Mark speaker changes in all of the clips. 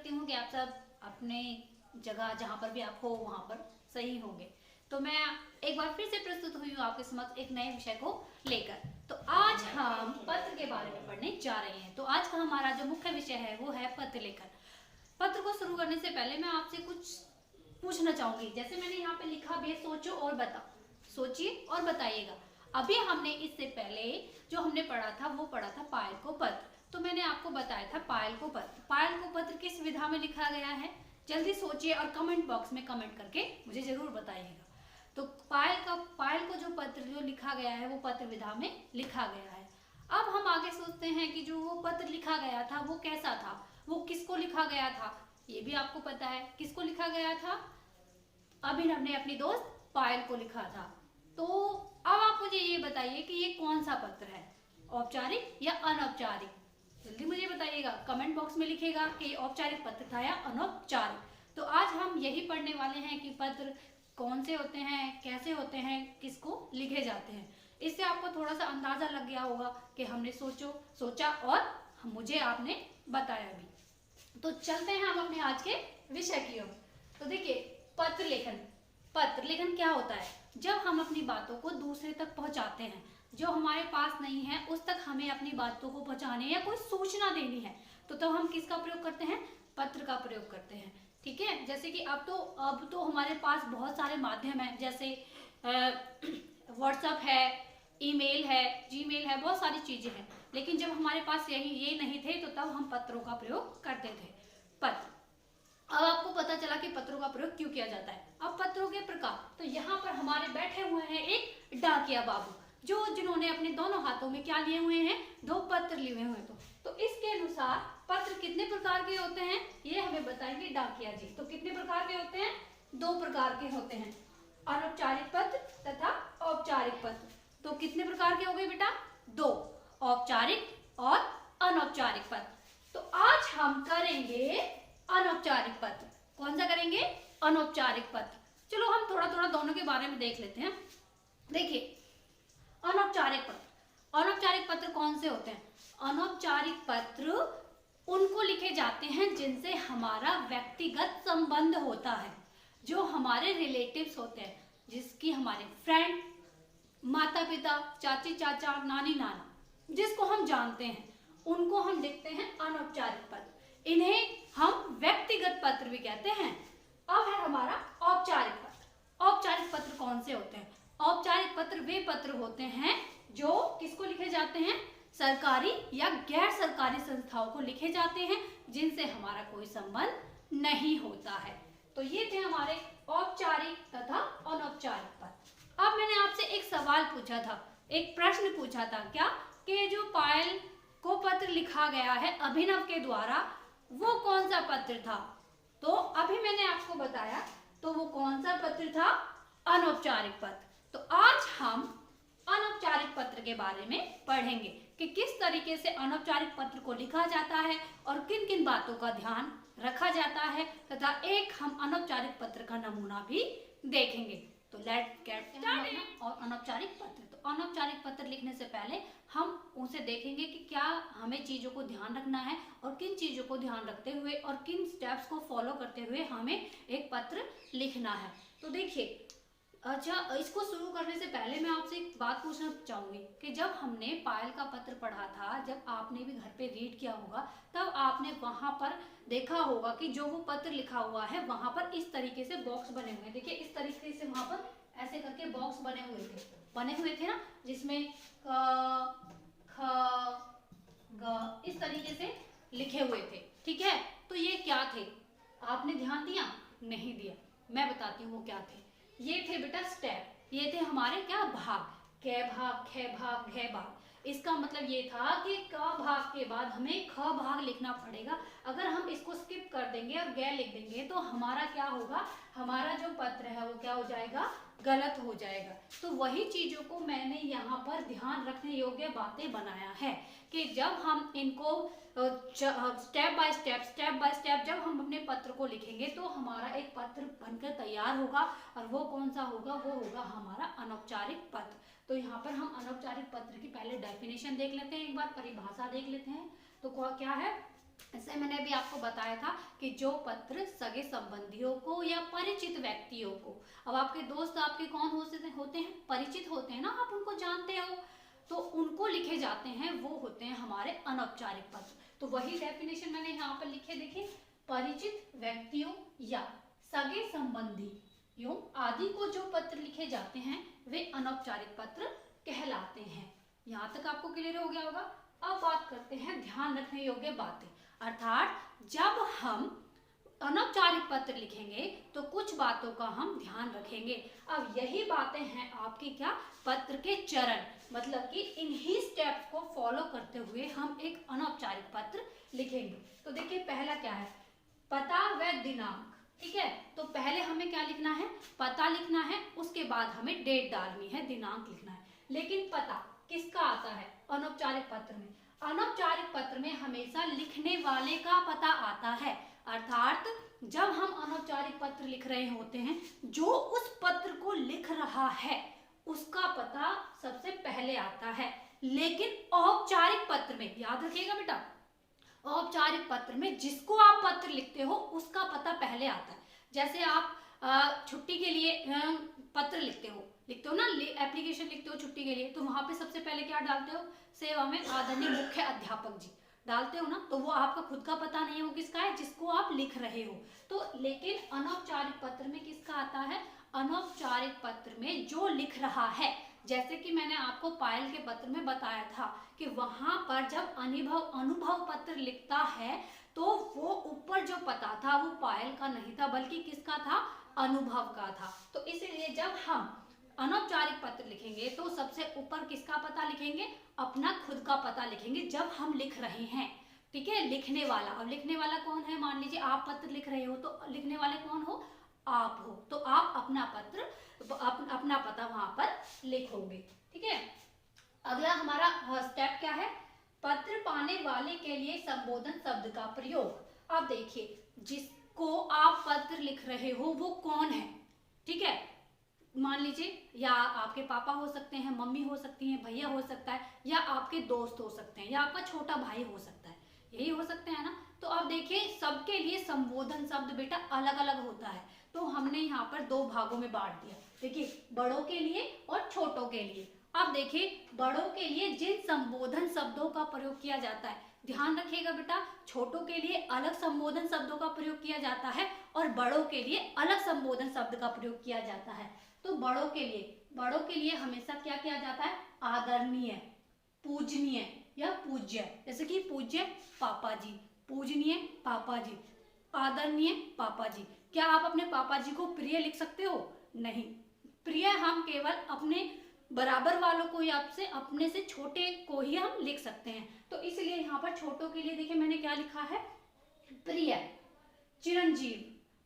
Speaker 1: करती हूँ कि आप सब अपने जगह जहाँ पर भी आप हो वहाँ पर सही होंगे। तो मैं एक बार फिर से प्रस्तुत हुई हूँ आपके समक्ष एक नए विषय को लेकर। तो आज हम पत्र के बारे में पढ़ने जा रहे हैं। तो आज का हमारा जो मुख्य विषय है वो है पत्र लेखन। पत्र को शुरू करने से पहले मैं आपसे कुछ पूछना चाहूंगी। जैसे मैंने यहाँ पे लिखा भी है, सोचो और बताओ, सोचिए और बताइएगा। अभी हमने इससे पहले जो हमने पढ़ा था वो पढ़ा था पायल को पत्र। तो मैंने आपको बताया था पायल को पत्र। पायल को पत्र किस विधा में लिखा गया है? जल्दी सोचिए और कमेंट बॉक्स में कमेंट करके मुझे जरूर बताइएगा। तो पायल को जो पत्र जो लिखा गया है वो पत्र विधा में लिखा गया है। अब हम आगे सोचते हैं कि जो वो पत्र लिखा गया था वो कैसा था, वो किसको लिखा गया था, ये भी आपको पता है किसको लिखा गया था। अभिनव ने अपनी दोस्त पायल को लिखा था। तो अब आप मुझे ये बताइए कि ये कौन सा पत्र है, औपचारिक या अनौपचारिक? जल्दी मुझे बताइएगा, कमेंट बॉक्स में लिखिएगा कि औपचारिक पत्र था या अनौपचारिक। तो आज हम यही पढ़ने वाले हैं कि पत्र कौन से होते हैं, कैसे होते हैं, किसको लिखे जाते हैं। इससे आपको थोड़ा सा अंदाजा लग गया होगा कि हमने सोचा और मुझे आपने बताया भी। तो चलते हैं हम अपने आज के विषय की ओर। तो देखिए, पत्र लेखन क्या होता है? जब हम अपनी बातों को दूसरे तक पहुंचाते हैं, जो हमारे पास नहीं है उस तक हमें अपनी बातों को पहुंचाने या कोई सूचना देनी है, तो हम किसका प्रयोग करते हैं? पत्र का प्रयोग करते हैं। ठीक है, जैसे कि अब तो हमारे पास बहुत सारे माध्यम है, जैसे व्हाट्सएप है, ईमेल है, जीमेल है, बहुत सारी चीजें हैं। लेकिन जब हमारे पास ये नहीं थे तो तब हम पत्रों का प्रयोग करते थे। पत्र, अब आपको पता चला कि पत्रों का प्रयोग क्यों किया जाता है। अब पत्रों के प्रकार, तो यहाँ पर हमारे बैठे हुए हैं एक डाकिया बाबू, जिन्होंने अपने दोनों हाथों में क्या लिए हुए हैं? 2 पत्र लिए हुए हैं। तो इसके अनुसार पत्र कितने प्रकार के होते हैं ये हमें बताएंगे डाकिया जी। तो कितने प्रकार के होते हैं? 2 प्रकार के होते हैं, अनौपचारिक पत्र तथा औपचारिक पत्र। तो कितने प्रकार के हो गए बेटा? 2, औपचारिक और अनौपचारिक पत्र। तो आज हम करेंगे अनौपचारिक पत्र। कौन सा करेंगे? अनौपचारिक पत्र। चलो हम थोड़ा थोड़ा दोनों के बारे में देख लेते हैं। देखिए, अनौपचारिक पत्र कौन से होते हैं? अनौपचारिक पत्र उनको लिखे जाते हैं जिनसे हमारा व्यक्तिगत संबंध होता है, जो हमारे रिलेटिव्स होते हैं, जिसकी हमारे फ्रेंड, माता पिता, चाची चाचा, नानी नाना, जिसको हम जानते हैं, उनको हम लिखते हैं अनौपचारिक पत्र। इन्हें हम व्यक्तिगत पत्र भी कहते हैं। अब है हमारा औपचारिक पत्र। औपचारिक पत्र कौन से होते हैं? औपचारिक पत्र वे पत्र होते हैं जो किसको लिखे जाते हैं? सरकारी या गैर सरकारी संस्थाओं को लिखे जाते हैं, जिनसे हमारा कोई संबंध नहीं होता है। तो ये थे हमारे औपचारिक तथा अनौपचारिक पत्र। अब मैंने आपसे एक सवाल पूछा था, एक प्रश्न पूछा था, क्या कि जो पायल को पत्र लिखा गया है अभिनव के द्वारा, वो कौन सा पत्र था? तो अभी मैंने आपको बताया, तो वो कौन सा पत्र था? अनौपचारिक पत्र। तो आज हम अनौपचारिक पत्र के बारे में पढ़ेंगे कि किस तरीके से अनौपचारिक पत्र को लिखा जाता है और किन किन बातों का ध्यान रखा जाता है, तथा एक हम अनौपचारिक पत्र का नमूना भी देखेंगे। तो लेट्स गेट स्टार्टेड। और अनौपचारिक पत्र, तो अनौपचारिक पत्र लिखने से पहले हम उसे देखेंगे कि क्या हमें चीजों को ध्यान रखना है और किन चीजों को ध्यान रखते हुए और किन स्टेप्स को फॉलो करते हुए हमें एक पत्र लिखना है। तो देखिए, अच्छा, इसको शुरू करने से पहले मैं आपसे एक बात पूछना चाहूंगी कि जब हमने पायल का पत्र पढ़ा था, जब आपने भी घर पे रीड किया होगा, तब आपने वहां पर देखा होगा कि जो वो पत्र लिखा हुआ है वहां पर इस तरीके से बॉक्स बने हुए हैं। देखिए, इस तरीके से वहां पर ऐसे करके बॉक्स बने हुए थे ना, जिसमें क, ख, ग इस तरीके से लिखे हुए थे। ठीक है, तो ये क्या थे? आपने ध्यान दिया? नहीं दिया। मैं बताती हूँ वो क्या थे। ये थे बेटा स्टेप, ये थे हमारे क्या भाग, क भाग, ख भाग, घ भाग। इसका मतलब ये था कि क भाग के बाद हमें ख भाग लिखना पड़ेगा। अगर हम इसको स्किप कर देंगे और ग लिख देंगे तो हमारा क्या होगा? हमारा जो पत्र है वो क्या हो जाएगा? गलत हो जाएगा। तो वही चीजों को मैंने यहाँ पर ध्यान रखने योग्य बातें बनाया है कि जब हम इनको स्टेप बाय स्टेप जब हम अपने पत्र को लिखेंगे तो हमारा एक पत्र बनकर तैयार होगा, और वो कौन सा होगा? वो होगा हमारा अनौपचारिक पत्र। तो यहाँ पर हम अनौपचारिक पत्र की पहले डेफिनेशन देख लेते हैं, एक बार परिभाषा देख लेते हैं। तो क्या है? ऐसे मैंने अभी आपको बताया था कि जो पत्र सगे संबंधियों को या परिचित व्यक्तियों को, अब आपके दोस्त आपके कौन होते हैं, परिचित होते हैं ना, आप उनको जानते हो, तो उनको लिखे जाते हैं, वो होते हैं हमारे अनौपचारिक पत्र। तो वही डेफिनेशन मैंने यहाँ पर लिखे, देखिए, परिचित व्यक्तियों या सगे संबंधियों आदि को जो पत्र लिखे जाते हैं वे अनौपचारिक पत्र कहलाते हैं। यहाँ तक आपको क्लियर हो गया होगा। अब बात करते हैं ध्यान रखने योग्य बातें, अर्थात जब हम अनौपचारिक पत्र लिखेंगे तो कुछ बातों का हम ध्यान रखेंगे। अब यही बातें हैं आपकी क्या, पत्र के चरण, मतलब कि इन्हीं स्टेप्स को फॉलो करते हुए हम एक अनौपचारिक पत्र लिखेंगे। तो देखिए पहला क्या है, पता व दिनांक, ठीक है। तो पहले हमें क्या लिखना है, पता लिखना है, उसके बाद हमें डेट डालनी है, दिनांक लिखना है। लेकिन पता किसका आता है अनौपचारिक पत्र में, अनौपचारिक पत्र में हमेशा लिखने वाले का पता आता है, अर्थात जब हम अनौपचारिक पत्र लिख रहे होते हैं, जो उस पत्र को लिख रहा है उसका पता सबसे पहले आता है। लेकिन औपचारिक पत्र में, याद रखिएगा बेटा, औपचारिक पत्र में जिसको आप पत्र लिखते हो उसका पता पहले आता है। जैसे आप छुट्टी के लिए पत्र लिखते हो ना, एप्लीकेशन लिखते हो छुट्टी के लिए, तो वहां पे सबसे पहले क्या डालते हो, सेवा में आदरणीय मुख्य अध्यापक जी डालते हो ना, तो वो आपका खुद का पता नहीं हो किसका है, जिसको आप लिख रहे हो। तो लेकिन अनौपचारिक पत्र में किसका आता है, अनौपचारिक पत्र में जो लिख रहा है, जैसे कि मैंने आपको पायल के पत्र में बताया था कि वहां पर जब अनुभव पत्र लिखता है तो वो ऊपर जो पता था वो पायल का नहीं था बल्कि किसका था, अनुभव का था। तो इसलिए जब हम अनौपचारिक पत्र लिखेंगे तो सबसे ऊपर किसका पता लिखेंगे, अपना खुद का पता लिखेंगे जब हम लिख रहे हैं, ठीक है। लिखने वाला, अब लिखने वाला कौन है, मान लीजिए आप पत्र लिख रहे हो तो लिखने वाले कौन हो, आप हो, तो आप अपना पत्र अपना पता वहां पर लिखोगे, ठीक है। अगला हमारा स्टेप क्या है, पत्र पाने वाले के लिए संबोधन शब्द का प्रयोग। अब देखिए जिसको आप पत्र लिख रहे हो वो कौन है, ठीक है। मान लीजिए या आपके पापा हो सकते हैं, मम्मी हो सकती हैं, भैया हो सकता है, या आपके दोस्त हो सकते हैं, या आपका छोटा भाई हो सकता है, यही हो सकते हैं ना। तो अब देखिए सबके लिए संबोधन शब्द बेटा अलग अलग होता है, तो हमने यहाँ पर दो भागों में बांट दिया, देखिए बड़ों के लिए और छोटों के लिए। अब देखिए बड़ों के लिए जिन संबोधन शब्दों का प्रयोग किया जाता है, ध्यान रखिएगा बेटा, छोटों के लिए अलग संबोधन शब्दों का प्रयोग किया जाता है और बड़ों के लिए अलग संबोधन शब्द का प्रयोग किया जाता है। तो बड़ों के लिए हमेशा क्या किया जाता है, आदरणीय, पूजनीय या पूज्य, जैसे कि पूज्य पापा जी, पूजनीय पापा जी, आदरणीय पापा जी। क्या आप अपने पापा जी को प्रिय लिख सकते हो, नहीं, प्रिय हम केवल अपने बराबर वालों को या आपसे अपने से छोटे को ही हम लिख सकते हैं। तो इसलिए यहाँ पर छोटों के लिए देखिए मैंने क्या लिखा है, प्रिय, चिरंजीव,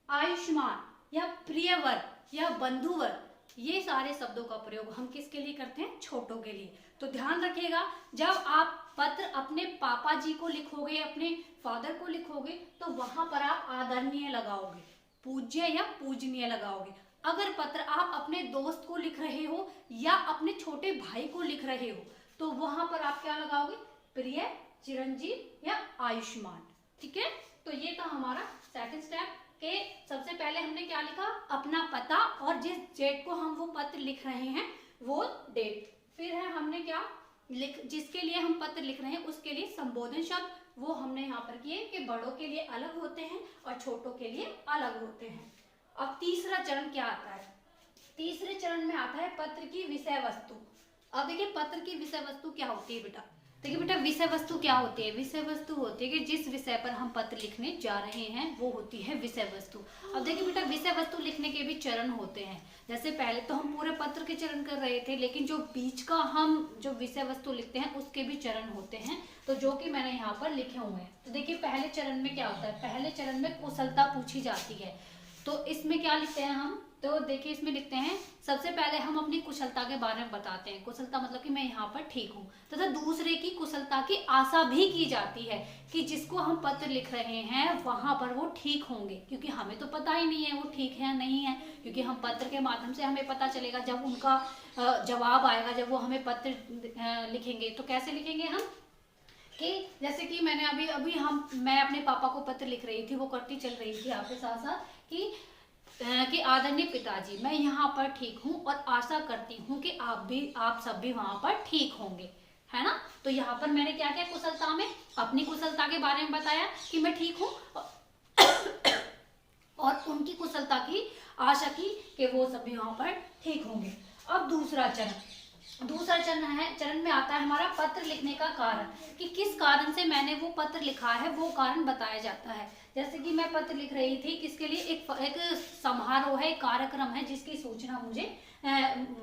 Speaker 1: आयुष्मान या प्रियवर या बंधुवर, ये सारे शब्दों का प्रयोग हम किसके लिए करते हैं, छोटों के लिए। तो ध्यान रखिएगा जब आप पत्र अपने पापा जी को लिखोगे, अपने फादर को लिखोगे, तो वहां पर आप आदरणीय लगाओगे, पूज्य या पूजनीय लगाओगे। अगर पत्र आप अपने दोस्त को लिख रहे हो या अपने छोटे भाई को लिख रहे हो तो वहां पर आप क्या लगाओगे, प्रिय, चिरंजीव या आयुष्मान, ठीक है। तो ये था हमारा सेकंड स्टेप के सबसे पहले हमने क्या लिखा, अपना पता और जिस डेट को हम वो पत्र लिख रहे हैं वो डेट। फिर है हमने क्या जिसके लिए हम पत्र लिख रहे हैं उसके लिए संबोधन शब्द, वो हमने यहाँ पर किए कि बड़ों के लिए अलग होते हैं और छोटों के लिए अलग होते हैं। अब तीसरा चरण क्या आता है, तीसरे चरण में आता है पत्र की विषय वस्तु। अब देखिए पत्र की विषय वस्तु क्या होती है बेटा, देखिए बेटा विषय वस्तु क्या होती है, विषय वस्तु होती है कि जिस विषय पर हम पत्र लिखने जा रहे हैं वो होती है विषय वस्तु। अब देखिए बेटा विषय वस्तु लिखने के भी चरण होते हैं, जैसे पहले तो हम पूरे पत्र के चरण कर रहे थे, लेकिन जो बीच का हम जो विषय वस्तु लिखते हैं उसके भी चरण होते हैं, तो जो कि मैंने यहाँ पर लिखे हुए हैं। तो देखिए पहले चरण में क्या होता है, पहले चरण में कुशलता पूछी जाती है, तो इसमें क्या लिखते हैं हम, तो देखिए इसमें लिखते हैं सबसे पहले हम अपनी कुशलता के बारे में बताते हैं, कुशलता मतलब कि मैं यहाँ पर ठीक हूँ, तथा दूसरे की कुशलता की आशा भी की जाती है कि जिसको हम पत्र लिख रहे हैं वहां पर वो ठीक होंगे, क्योंकि हमें तो पता ही नहीं है वो ठीक है या नहीं है, क्योंकि हम पत्र के माध्यम से हमें पता चलेगा जब उनका जवाब आएगा, जब वो हमें पत्र लिखेंगे तो कैसे लिखेंगे हम, कि जैसे कि मैंने मैं अपने पापा को पत्र लिख रही थी, वो करती चल रही थी आपके साथ साथ कि आदरणीय पिताजी, मैं यहाँ पर ठीक हूँ और आशा करती हूँ कि आप सब भी वहाँ पर ठीक होंगे, है ना। तो यहाँ पर मैंने क्या क्या कुशलता में अपनी कुशलता के बारे में बताया कि मैं ठीक हूँ, और उनकी कुशलता की आशा की कि वो सभी वहां पर ठीक होंगे। अब दूसरा चरण में आता है हमारा पत्र लिखने का कारण, कि किस कारण से मैंने वो पत्र लिखा है, वो कारण बताया जाता है। जैसे कि मैं पत्र लिख रही थी, किसके लिए, एक समारोह है, एक कार्यक्रम है जिसकी सूचना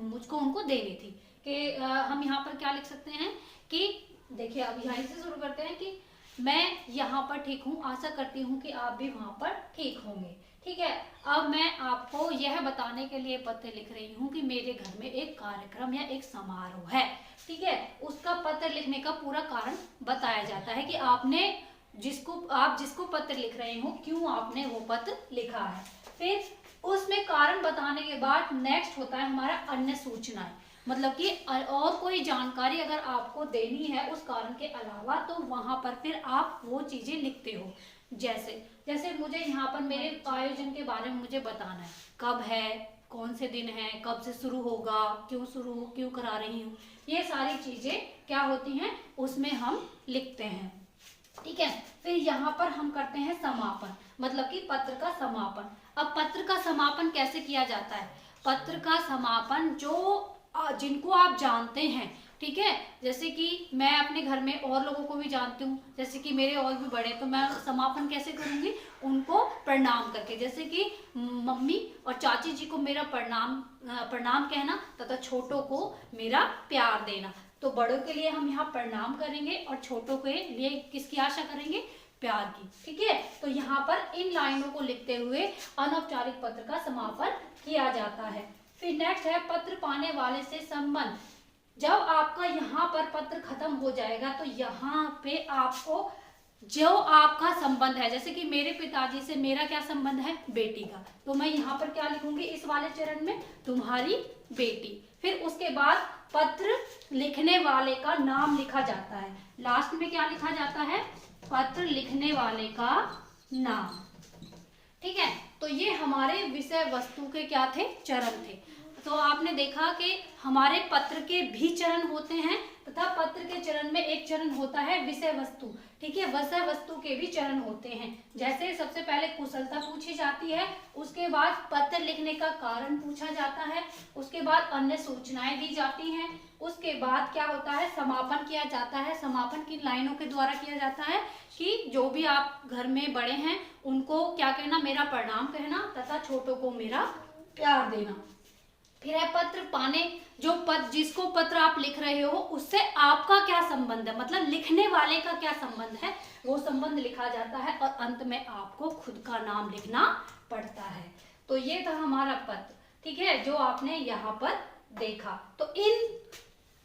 Speaker 1: मुझको उनको देनी थी। कि हम यहाँ पर क्या लिख सकते हैं कि देखिए, अब यहाँ से शुरू करते हैं कि मैं यहाँ पर ठीक हूँ, आशा करती हूँ कि आप भी वहां पर ठीक होंगे। ठीक है, अब मैं आपको यह बताने के लिए पत्र लिख रही हूँ कि मेरे घर में एक कार्यक्रम या एक समारोह है। ठीक है, उसका पत्र लिखने का पूरा कारण बताया जाता है कि आप जिसको पत्र लिख रहे हो, क्यों आपने वो पत्र लिखा है। फिर उसमें कारण बताने के बाद नेक्स्ट होता है हमारा अन्य सूचनाएं, मतलब कि और कोई जानकारी अगर आपको देनी है उस कारण के अलावा, तो वहां पर फिर आप वो चीजें लिखते हो। जैसे मुझे यहाँ पर मेरे आयोजन के बारे में मुझे बताना है, कब है, कौन से दिन है, कब से शुरू होगा, क्यों करा रही हूँ, ये सारी चीजें क्या होती हैं उसमें हम लिखते हैं। ठीक है, फिर यहाँ पर हम करते हैं समापन, मतलब कि पत्र का समापन। अब पत्र का समापन कैसे किया जाता है, पत्र का समापन जिनको आप जानते हैं, ठीक है, जैसे कि मैं अपने घर में और लोगों को भी जानती हूँ, जैसे कि मेरे और भी बड़े, तो मैं समापन कैसे करूंगी, उनको प्रणाम करके, जैसे कि मम्मी और चाची जी को मेरा प्रणाम कहना तथा छोटों को मेरा प्यार देना। तो बड़ों के लिए हम यहाँ प्रणाम करेंगे और छोटों के लिए किसकी आशा करेंगे, प्यार की। ठीक है, तो यहाँ पर इन लाइनों को लिखते हुए अनौपचारिक पत्र का समापन किया जाता है। फिर नेक्स्ट है पत्र पाने वाले से संबंध। जब आपका यहाँ पर पत्र खत्म हो जाएगा तो यहाँ पे आपको जो आपका संबंध है, जैसे कि मेरे पिताजी से मेरा क्या संबंध है, बेटी का, तो मैं यहाँ पर क्या लिखूंगी इस वाले चरण में, तुम्हारी बेटी। फिर उसके बाद पत्र लिखने वाले का नाम लिखा जाता है, लास्ट में क्या लिखा जाता है, पत्र लिखने वाले का नाम। ठीक है, तो ये हमारे विषय वस्तु के क्या थे, चरण थे। तो आपने देखा कि हमारे पत्र के भी चरण होते हैं तथा पत्र के चरण में एक चरण होता है विषय वस्तु। ठीक है, विषय वस्तु के भी चरण होते हैं। जैसे सबसे पहले कुशलता पूछी जाती है, उसके बाद पत्र लिखने का कारण पूछा जाता है, उसके बाद अन्य सूचनाएं दी जाती हैं, उसके बाद क्या होता है, समापन किया जाता है। समापन किन लाइनों के द्वारा किया जाता है कि जो भी आप घर में बड़े हैं उनको क्या कहना, मेरा प्रणाम कहना तथा छोटों को मेरा प्यार देना। फिर है पत्र पाने, जिसको पत्र आप लिख रहे हो उससे आपका क्या संबंध है, मतलब लिखने वाले का क्या संबंध है, वो संबंध लिखा जाता है और अंत में आपको खुद का नाम लिखना पड़ता है। तो ये था हमारा पत्र। ठीक है, जो आपने यहाँ पर देखा, तो इन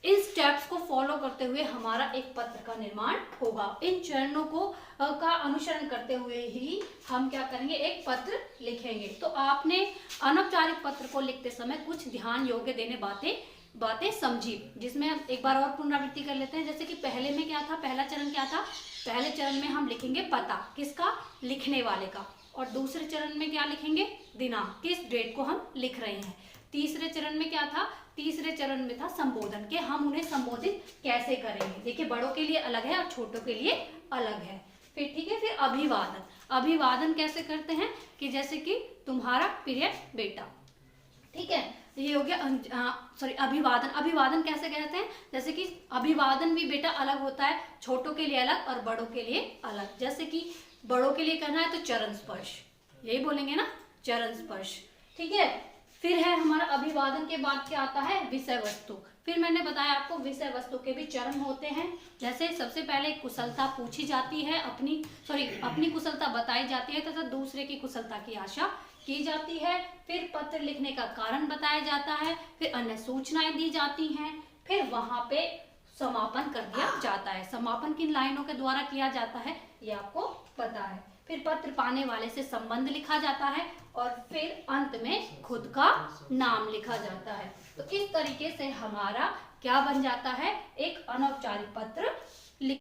Speaker 1: स्टेप्स को फॉलो करते हुए हमारा एक पत्र का निर्माण होगा। इन चरणों का अनुसरण करते हुए ही हम क्या करेंगे, एक पत्र लिखेंगे। तो आपने अनौपचारिक पत्र को लिखते समय कुछ ध्यान योग्य देने बातें समझी, जिसमें एक बार और पुनरावृत्ति कर लेते हैं। जैसे कि पहले में क्या था, पहला चरण क्या था, पहले चरण में हम लिखेंगे पता, किसका, लिखने वाले का, और दूसरे चरण में क्या लिखेंगे, दिनांक, किस डेट को हम लिख रहे हैं। तीसरे चरण में क्या था, तीसरे चरण में था संबोधन, के हम उन्हें संबोधित कैसे करेंगे। देखिए, बड़ों के लिए अलग है और छोटों के लिए अलग है। फिर ठीक है, फिर अभिवादन कैसे करते हैं कि जैसे कि तुम्हारा प्रिय बेटा। ठीक है, ये हो गया अभिवादन कैसे कहते हैं, जैसे कि अभिवादन भी बेटा अलग होता है, छोटों के लिए अलग और बड़ों के लिए अलग। जैसे कि बड़ों के लिए करना है तो चरण स्पर्श, यही बोलेंगे ना, चरण स्पर्श। ठीक है, फिर है हमारा अभिवादन के बाद क्या आता है, विषय वस्तु। फिर मैंने बताया आपको विषय वस्तु के भी चरण होते हैं। जैसे सबसे पहले कुशलता पूछी जाती है, अपनी कुशलता बताई जाती है तथा दूसरे की कुशलता की आशा की जाती है। फिर पत्र लिखने का कारण बताया जाता है, फिर अन्य सूचनाएं दी जाती हैं, फिर वहां पे समापन कर दिया जाता है। समापन किन लाइनों के द्वारा किया जाता है ये आपको पता है। फिर पत्र पाने वाले से संबंध लिखा जाता है और फिर अंत में खुद का नाम लिखा जाता है। तो इस तरीके से हमारा क्या बन जाता है, एक अनौपचारिक पत्र